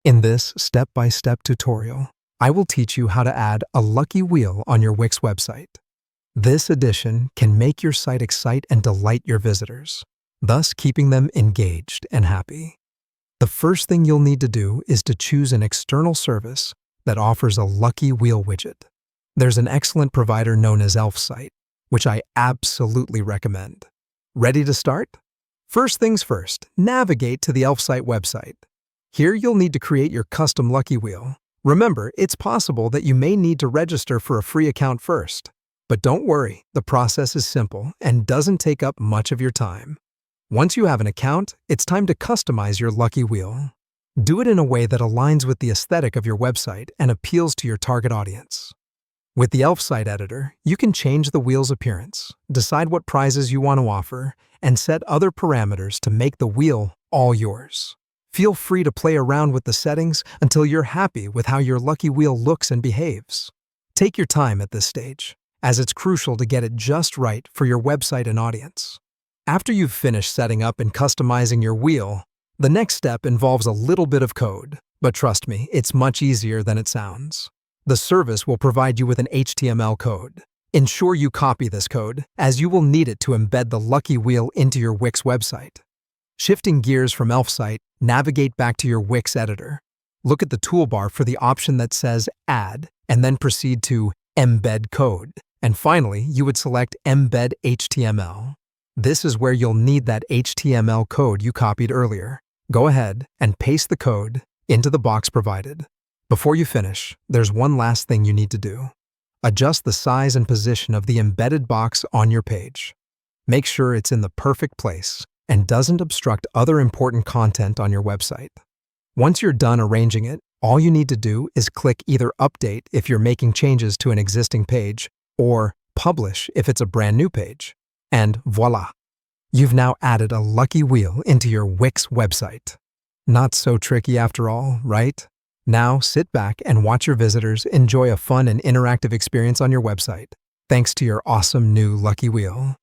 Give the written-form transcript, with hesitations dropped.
In this step-by-step tutorial, I will teach you how to add a lucky wheel on your Wix website. This addition can make your site excite and delight your visitors, thus keeping them engaged and happy. The first thing you'll need to do is to choose an external service that offers a lucky wheel widget. There's an excellent provider known as Elfsight, which I absolutely recommend. Ready to start? First things first, navigate to the Elfsight website. Here you'll need to create your custom lucky wheel. Remember, it's possible that you may need to register for a free account first. But don't worry, the process is simple and doesn't take up much of your time. Once you have an account, it's time to customize your lucky wheel. Do it in a way that aligns with the aesthetic of your website and appeals to your target audience. With the Elfsight editor, you can change the wheel's appearance, decide what prizes you want to offer, and set other parameters to make the wheel all yours. Feel free to play around with the settings until you're happy with how your lucky wheel looks and behaves. Take your time at this stage, as it's crucial to get it just right for your website and audience. After you've finished setting up and customizing your wheel, the next step involves a little bit of code, but trust me, it's much easier than it sounds. The service will provide you with an HTML code. Ensure you copy this code, as you will need it to embed the lucky wheel into your Wix website. Shifting gears from Elfsight, navigate back to your Wix editor. Look at the toolbar for the option that says Add, and then proceed to Embed Code. And finally, you would select Embed HTML. This is where you'll need that HTML code you copied earlier. Go ahead and paste the code into the box provided. Before you finish, there's one last thing you need to do. Adjust the size and position of the embedded box on your page. Make sure it's in the perfect place and doesn't obstruct other important content on your website. Once you're done arranging it, all you need to do is click either Update if you're making changes to an existing page, or Publish if it's a brand new page. And voila! You've now added a lucky wheel into your Wix website. Not so tricky after all, right? Now sit back and watch your visitors enjoy a fun and interactive experience on your website, thanks to your awesome new lucky wheel.